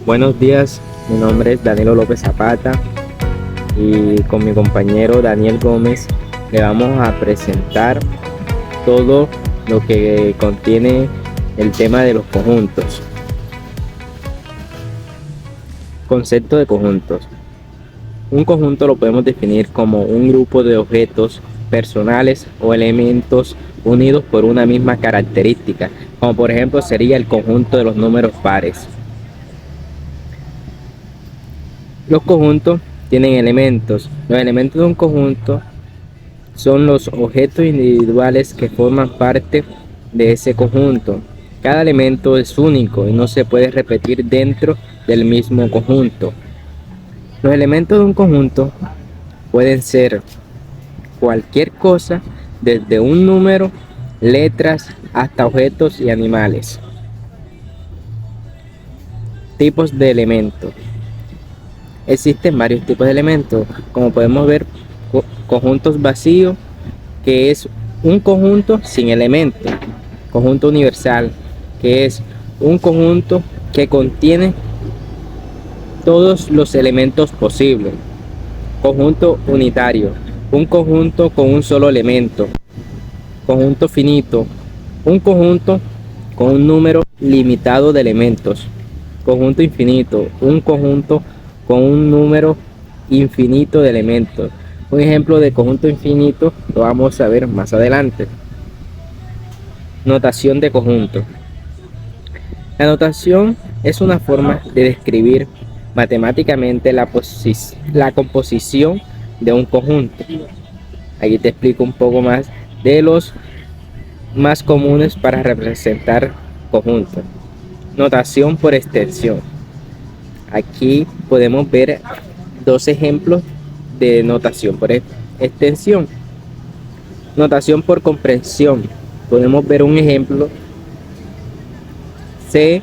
Buenos días, mi nombre es Danilo López Zapata y con mi compañero Daniel Gómez le vamos a presentar todo lo que contiene el tema de los conjuntos. Concepto de conjuntos. Un conjunto lo podemos definir como un grupo de objetos personales o elementos unidos por una misma característica, como por ejemplo sería el conjunto de los números pares. Los conjuntos tienen elementos. Los elementos de un conjunto son los objetos individuales que forman parte de ese conjunto. Cada elemento es único y no se puede repetir dentro del mismo conjunto. Los elementos de un conjunto pueden ser cualquier cosa, desde un número, letras, hasta objetos y animales. Tipos de elementos. Existen varios tipos de elementos, como podemos ver, conjuntos vacíos, que es un conjunto sin elementos. Conjunto universal, que es un conjunto que contiene todos los elementos posibles. Conjunto unitario, un conjunto con un solo elemento. Conjunto finito, un conjunto con un número limitado de elementos. Conjunto infinito, un conjunto con un número infinito de elementos. Un ejemplo de conjunto infinito lo vamos a ver más adelante. Notación de conjunto. La notación es una forma de describir matemáticamente la composición de un conjunto. Aquí te explico un poco más de los más comunes para representar conjuntos. Notación por extensión. Aquí podemos ver dos ejemplos de notación por extensión. Notación por comprensión. Podemos ver un ejemplo. C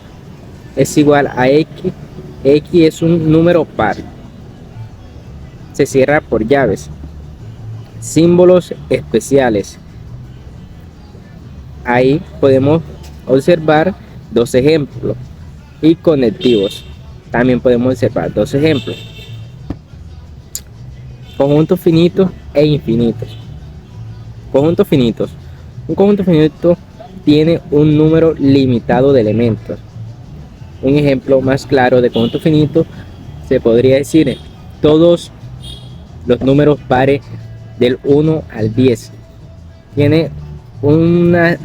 es igual a X. X es un número par. Se cierra por llaves. Símbolos especiales. Ahí podemos observar dos ejemplos. Y conectivos. También podemos observar dos ejemplos. Conjuntos finitos e infinitos. Conjuntos finitos. Un conjunto finito tiene un número limitado de elementos. Un ejemplo más claro de conjunto finito se podría decir todos los números pares del 1 al 10. Tiene una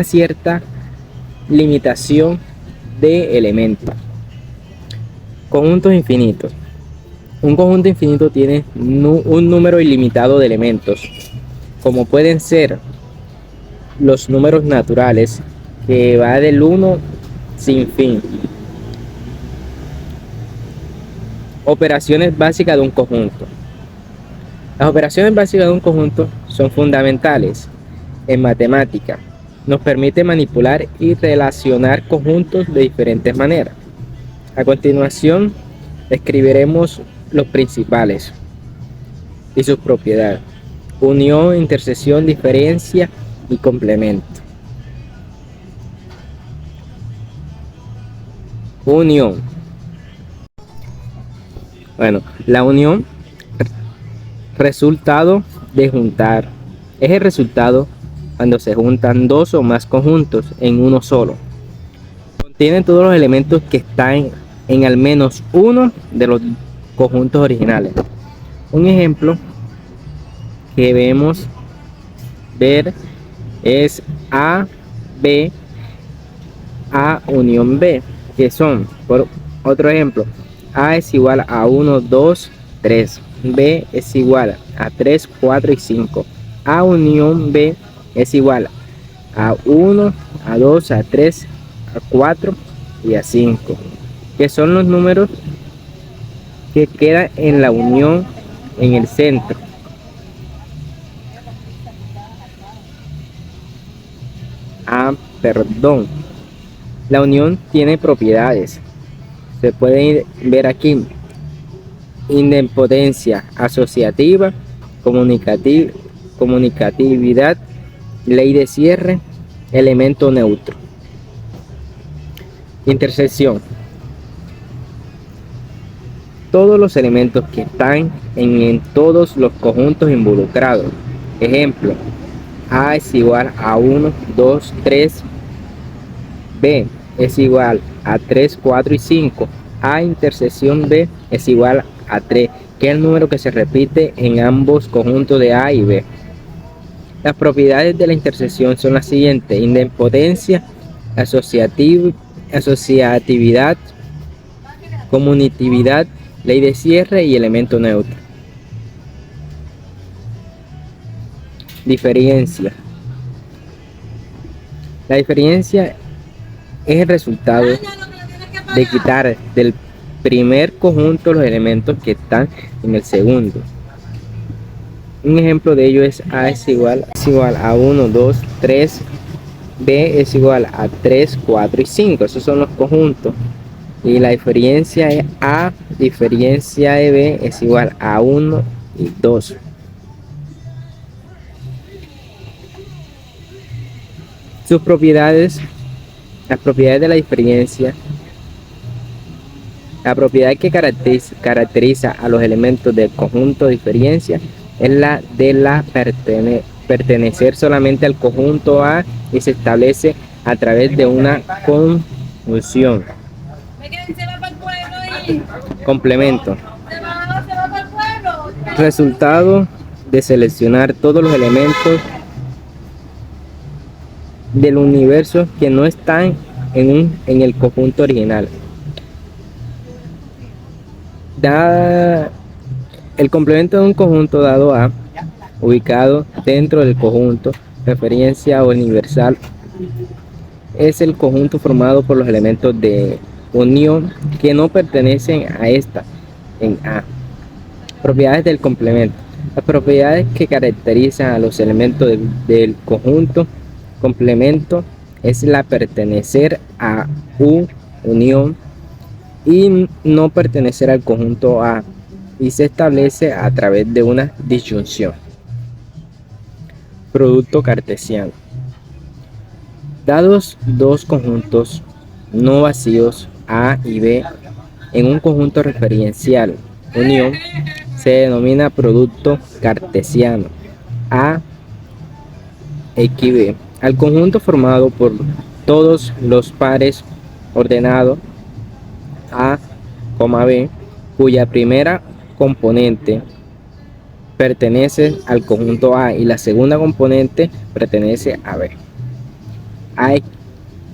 cierta limitación de elementos. Conjuntos infinitos. Un conjunto infinito tiene un número ilimitado de elementos, como pueden ser los números naturales, que va del 1 sin fin. Operaciones básicas de un conjunto. Las operaciones básicas de un conjunto son fundamentales en matemática. Nos permite manipular y relacionar conjuntos de diferentes maneras. A continuación, escribiremos los principales y sus propiedades: unión, intersección, diferencia y complemento. Unión. Bueno, la unión, resultado de juntar, es el resultado cuando se juntan dos o más conjuntos en uno solo. Contiene todos los elementos que están en al menos uno de los conjuntos originales. Un ejemplo que vemos ver es A, B, A unión B, que son, por otro ejemplo, A es igual a 1, 2, 3, B es igual a 3, 4 y 5. A unión B es igual a 1, a 2, a 3, a 4 y a 5, que son los números que quedan en la unión en el centro. La unión tiene propiedades. Se puede ver aquí: idempotencia, asociativa, comunicatividad, ley de cierre, elemento neutro. Intersección. todos los elementos que están en todos los conjuntos involucrados. Ejemplo, A es igual a 1, 2, 3. B es igual a 3, 4 y 5. A intersección B es igual a 3, que es el número que se repite en ambos conjuntos de A y B. Las propiedades de la intersección son las siguientes: idempotencia, asociatividad, comunitividad, ley de cierre y elemento neutro. Diferencia. La diferencia es el resultado de quitar del primer conjunto los elementos que están en el segundo. Un ejemplo de ello es A es igual a 1, 2, 3, B es igual a 3, 4 y 5. Esos son los conjuntos. Y la diferencia es A diferencia de B es igual a 1 y 2. Sus propiedades, las propiedades de la diferencia. La propiedad que caracteriza a los elementos del conjunto de diferencia es la de pertenecer solamente al conjunto A y se establece a través de una conjunción. Complemento. Resultado de seleccionar todos los elementos del universo que no están en el conjunto original. El complemento de un conjunto dado A, ubicado dentro del conjunto, referencia universal, es el conjunto formado por los elementos de unión que no pertenecen a esta en A. Propiedades del complemento. Las propiedades que caracterizan a los elementos del conjunto complemento es la pertenecer a unión y no pertenecer al conjunto A, y se establece a través de una disyunción. Producto cartesiano. Dados dos conjuntos no vacíos A y B en un conjunto referencial unión, se denomina producto cartesiano. A X B al conjunto formado por todos los pares ordenados A, B, cuya primera componente pertenece al conjunto A y la segunda componente pertenece a B.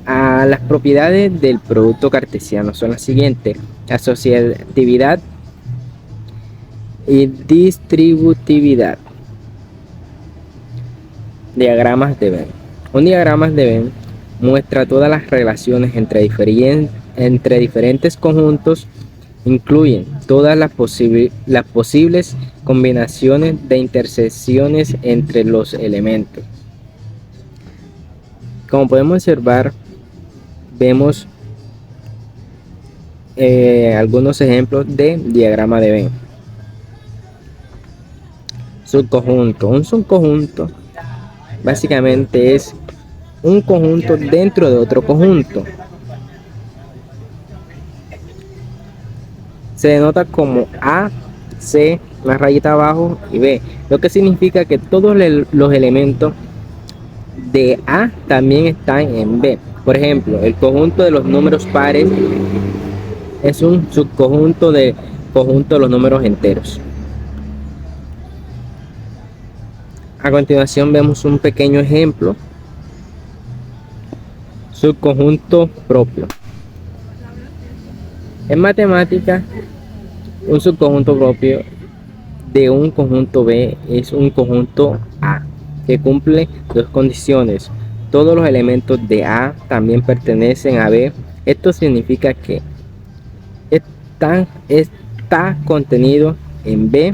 A las propiedades del producto cartesiano son las siguientes: asociatividad y distributividad. Diagramas de Venn. Un diagrama de Venn muestra todas las relaciones entre diferentes conjuntos, incluyen todas las posibles combinaciones de intersecciones entre los elementos. Como podemos observar, vemos algunos ejemplos de diagrama de Venn. Subconjunto. Un subconjunto básicamente es un conjunto dentro de otro conjunto. Se denota como A, C, una rayita abajo y B, lo que significa que todos los elementos de A también están en B. Por ejemplo, el conjunto de los números pares es un subconjunto del conjunto de los números enteros. A continuación vemos un pequeño ejemplo. Subconjunto propio. En matemática, un subconjunto propio de un conjunto B es un conjunto A que cumple dos condiciones. Todos los elementos de A también pertenecen a B. Esto significa que está contenido en B.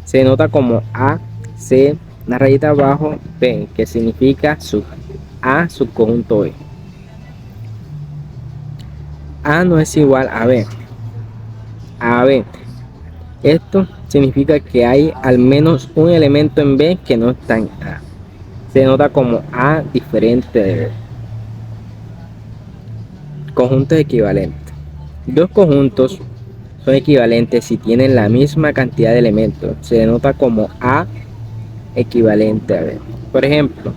Se denota como A, C, una rayita abajo, B, que significa A subconjunto B. A no es igual a B. Esto significa que hay al menos un elemento en B que no está en A. Se denota como A diferente de B. Conjuntos equivalentes. Dos conjuntos son equivalentes si tienen la misma cantidad de elementos. Se denota como A equivalente a B. Por ejemplo,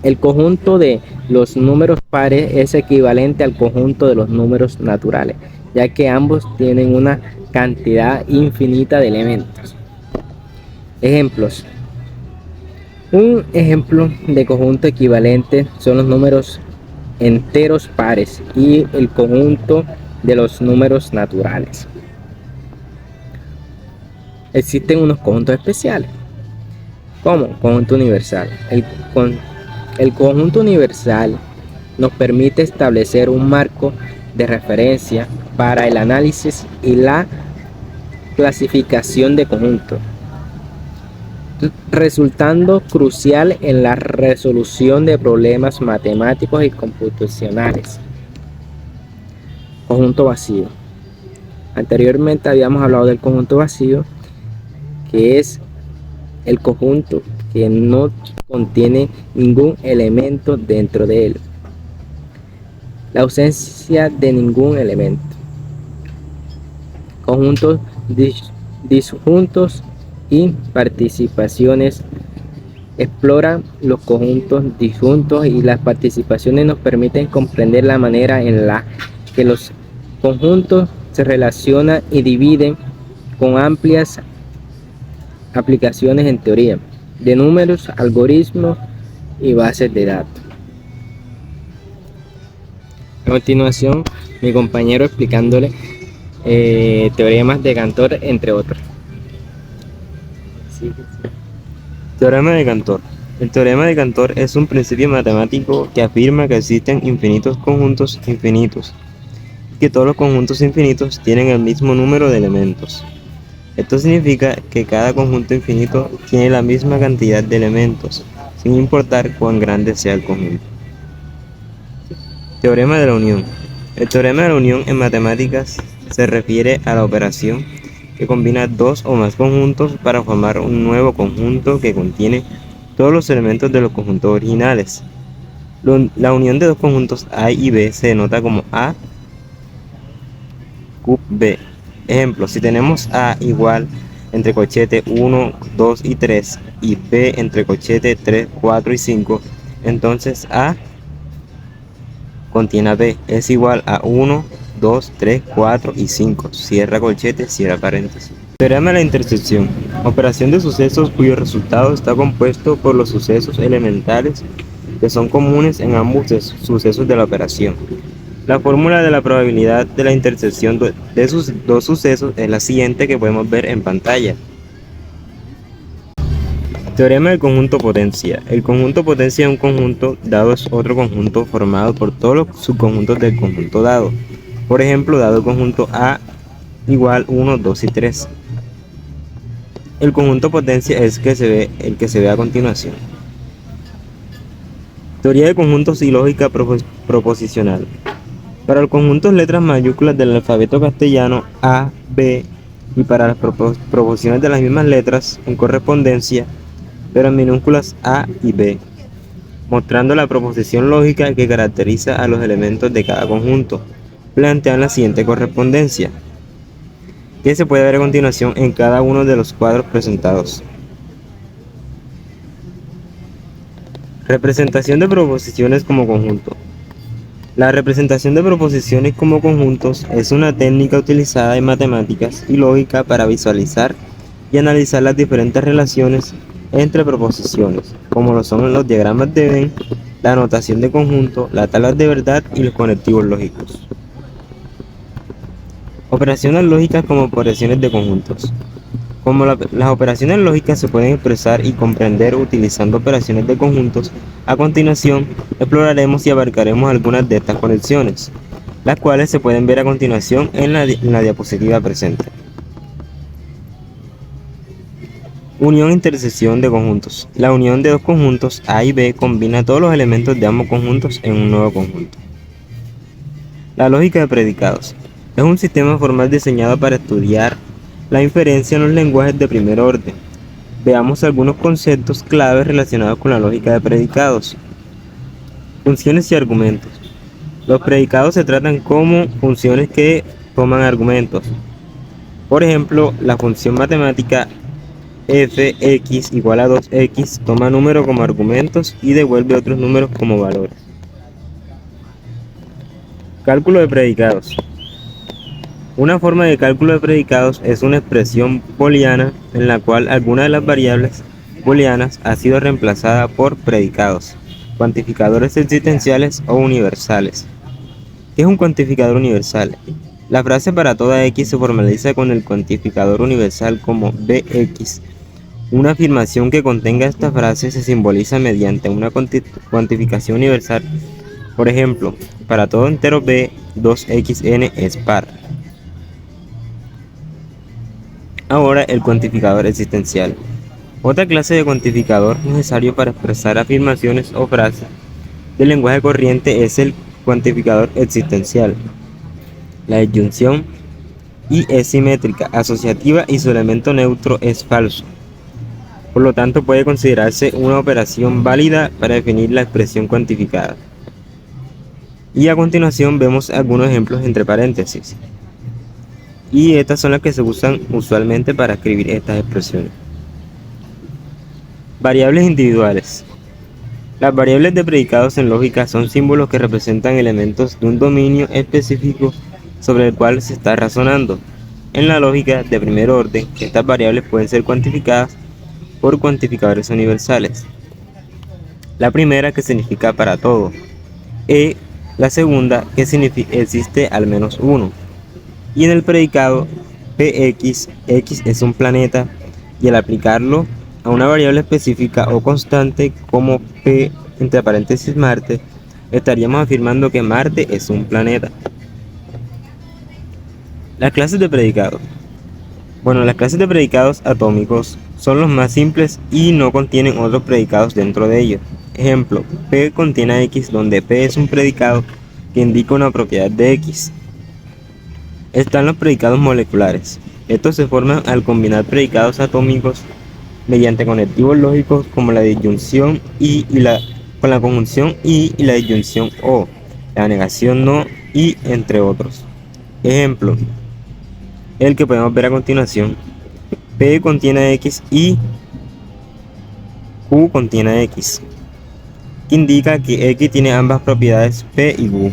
el conjunto de los números pares es equivalente al conjunto de los números naturales, ya que ambos tienen una cantidad infinita de elementos. Ejemplos. Un ejemplo de conjunto equivalente son los números enteros pares y el conjunto de los números naturales. Existen unos conjuntos especiales, como conjunto universal. El conjunto universal nos permite establecer un marco de referencia para el análisis y la clasificación de conjuntos, resultando crucial en la resolución de problemas matemáticos y computacionales. Conjunto vacío. Anteriormente habíamos hablado del conjunto vacío, que es el conjunto que no contiene ningún elemento dentro de él. La ausencia de ningún elemento. Conjuntos disjuntos y participaciones. Exploran los conjuntos disjuntos y las participaciones nos permiten comprender la manera en la que los conjuntos se relacionan y dividen, con amplias aplicaciones en teoría de números, algoritmos y bases de datos. A continuación, mi compañero explicándole teoremas de Cantor, entre otros. Teorema de Cantor. El teorema de Cantor es un principio matemático que afirma que existen infinitos conjuntos infinitos y que todos los conjuntos infinitos tienen el mismo número de elementos. Esto significa que cada conjunto infinito tiene la misma cantidad de elementos, sin importar cuán grande sea el conjunto. Teorema de la unión. El teorema de la unión en matemáticas se refiere a la operación que combina dos o más conjuntos para formar un nuevo conjunto que contiene todos los elementos de los conjuntos originales. La unión de dos conjuntos A y B se denota como A cub B. Ejemplo, si tenemos A igual entre corchete 1, 2 y 3 y B entre corchete 3, 4 y 5, entonces A contiene a B, es igual a 1, 2, 3, 4 y 5, cierra corchete, cierra paréntesis. Teorema de la intersección. Operación de sucesos cuyo resultado está compuesto por los sucesos elementales que son comunes en ambos sucesos de la operación. La fórmula de la probabilidad de la intersección de sus dos sucesos es la siguiente, que podemos ver en pantalla. Teorema del conjunto potencia. El conjunto potencia de un conjunto dado es otro conjunto formado por todos los subconjuntos del conjunto dado. Por ejemplo, dado el conjunto A igual 1, 2 y 3. El conjunto potencia es el que se ve a continuación. Teoría de conjuntos y lógica proposicional. Para los conjuntos letras mayúsculas del alfabeto castellano A, B y para las proposiciones de las mismas letras en correspondencia, pero en minúsculas A y B, mostrando la proposición lógica que caracteriza a los elementos de cada conjunto, plantean la siguiente correspondencia, que se puede ver a continuación en cada uno de los cuadros presentados. Representación de proposiciones como conjunto. La representación de proposiciones como conjuntos es una técnica utilizada en matemáticas y lógica para visualizar y analizar las diferentes relaciones entre proposiciones, como lo son los diagramas de Venn, la notación de conjunto, las tablas de verdad y los conectivos lógicos. Operaciones lógicas como operaciones de conjuntos. Como las operaciones lógicas se pueden expresar y comprender utilizando operaciones de conjuntos, a continuación exploraremos y abarcaremos algunas de estas conexiones, las cuales se pueden ver a continuación en la diapositiva presente. Unión e intersección de conjuntos. La unión de dos conjuntos A y B combina todos los elementos de ambos conjuntos en un nuevo conjunto. La lógica de predicados. Es un sistema formal diseñado para estudiar la inferencia en los lenguajes de primer orden. Veamos algunos conceptos claves relacionados con la lógica de predicados. Funciones y argumentos. Los predicados se tratan como funciones que toman argumentos. Por ejemplo, la función matemática f(x) igual a 2x toma números como argumentos y devuelve otros números como valores. Cálculo de predicados. Una forma de cálculo de predicados es una expresión booleana en la cual alguna de las variables booleanas ha sido reemplazada por predicados, cuantificadores existenciales o universales. ¿Qué es un cuantificador universal? La frase para toda x se formaliza con el cuantificador universal como bx. Una afirmación que contenga esta frase se simboliza mediante una cuantificación universal. Por ejemplo, para todo entero b, 2xn es par. Ahora el cuantificador existencial. Otra clase de cuantificador necesario para expresar afirmaciones o frases del lenguaje corriente es el cuantificador existencial. La disyunción y es simétrica, asociativa y su elemento neutro es falso. Por lo tanto, puede considerarse una operación válida para definir la expresión cuantificada. Y a continuación vemos algunos ejemplos entre paréntesis. Y estas son las que se usan usualmente para escribir estas expresiones. Variables individuales. Las variables de predicados en lógica son símbolos que representan elementos de un dominio específico sobre el cual se está razonando. En la lógica de primer orden, estas variables pueden ser cuantificadas por cuantificadores universales. La primera, que significa para todo, la segunda, que significa existe al menos uno. Y en el predicado px, x es un planeta, y al aplicarlo a una variable específica o constante como p entre paréntesis Marte, estaríamos afirmando que Marte es un planeta. Las clases de predicados. Bueno, las clases de predicados atómicos son los más simples y no contienen otros predicados dentro de ellos. Ejemplo, P contiene a X, donde P es un predicado que indica una propiedad de X. Están los predicados moleculares. Estos se forman al combinar predicados atómicos mediante conectivos lógicos como la disyunción con la conjunción y la disyunción o, la negación no y entre otros. Ejemplo, el que podemos ver a continuación. P contiene a X y Q contiene a X, que indica que X tiene ambas propiedades P y Q.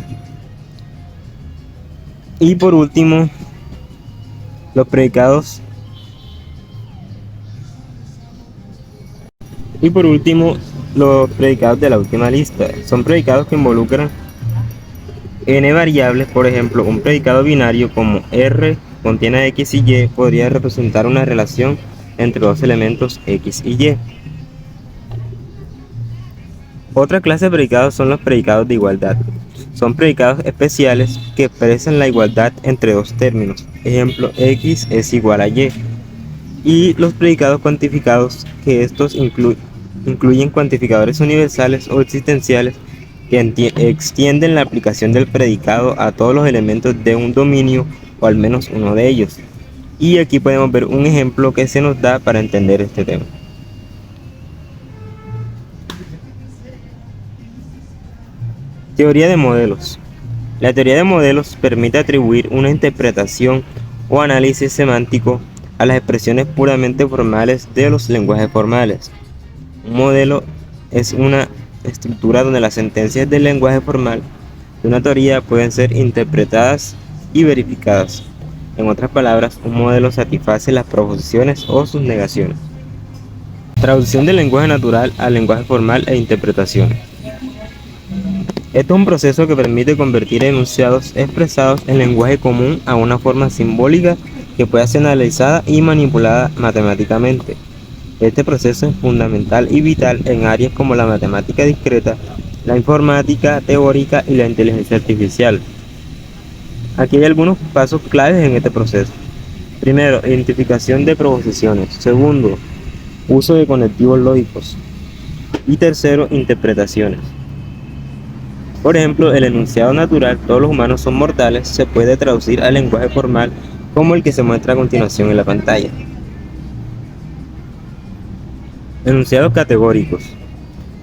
Y por último, los predicados. De la última lista son predicados que involucran n variables. Por ejemplo, un predicado binario como R contiene a X y Y podría representar una relación entre dos elementos X y Y. Otra clase de predicados son los predicados de igualdad. Son predicados especiales que expresan la igualdad entre dos términos. Ejemplo, X es igual a Y. Y los predicados cuantificados, que estos incluyen cuantificadores universales o existenciales que extienden la aplicación del predicado a todos los elementos de un dominio o al menos uno de ellos. Y aquí podemos ver un ejemplo que se nos da para entender este tema. Teoría de modelos. La teoría de modelos permite atribuir una interpretación o análisis semántico a las expresiones puramente formales de los lenguajes formales. Un modelo es una estructura donde las sentencias del lenguaje formal de una teoría pueden ser interpretadas y verificadas. En otras palabras, un modelo satisface las proposiciones o sus negaciones. Traducción del lenguaje natural al lenguaje formal e interpretación. Esto es un proceso que permite convertir enunciados expresados en lenguaje común a una forma simbólica que pueda ser analizada y manipulada matemáticamente. Este proceso es fundamental y vital en áreas como la matemática discreta, la informática teórica y la inteligencia artificial. Aquí hay algunos pasos claves en este proceso. Primero, identificación de proposiciones. Segundo, uso de conectivos lógicos. Y tercero, interpretaciones. Por ejemplo, el enunciado natural, todos los humanos son mortales, se puede traducir al lenguaje formal como el que se muestra a continuación en la pantalla. Enunciados categóricos.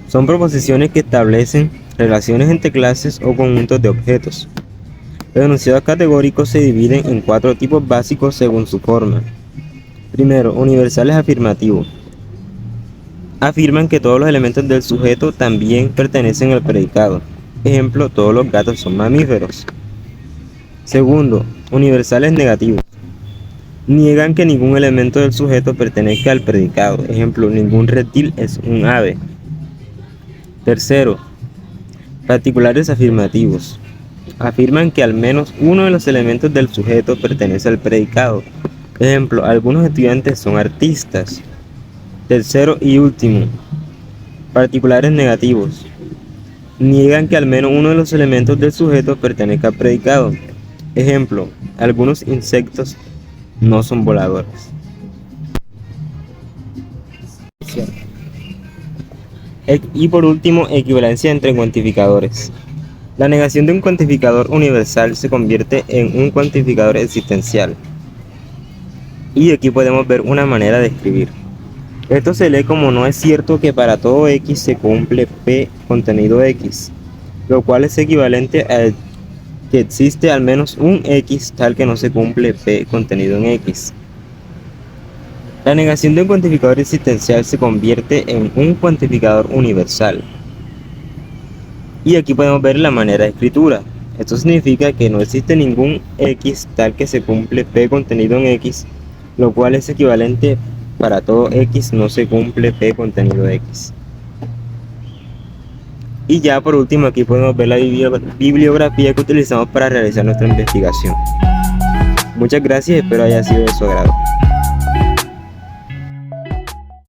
Son proposiciones que establecen relaciones entre clases o conjuntos de objetos. Los enunciados categóricos se dividen en 4 tipos básicos según su forma. Primero, universales afirmativos. Afirman que todos los elementos del sujeto también pertenecen al predicado. Ejemplo, todos los gatos son mamíferos. Segundo, universales negativos. Niegan que ningún elemento del sujeto pertenezca al predicado. Ejemplo, ningún reptil es un ave. Tercero, particulares afirmativos. Afirman que al menos uno de los elementos del sujeto pertenece al predicado. Ejemplo, algunos estudiantes son artistas. Tercero y último, particulares negativos. Niegan que al menos uno de los elementos del sujeto pertenezca al predicado. Ejemplo, algunos insectos no son voladores. Y por último, equivalencia entre cuantificadores. La negación de un cuantificador universal se convierte en un cuantificador existencial. Y aquí podemos ver una manera de escribir. Esto se lee como: no es cierto que para todo X se cumple P contenido X, lo cual es equivalente a que existe al menos un X tal que no se cumple P contenido en X. La negación de un cuantificador existencial se convierte en un cuantificador universal. Y aquí podemos ver la manera de escritura. Esto significa que no existe ningún X tal que se cumple P contenido en X, lo cual es equivalente para todo X no se cumple P contenido X. Y ya por último aquí podemos ver la bibliografía que utilizamos para realizar nuestra investigación. Muchas gracias, espero haya sido de su agrado.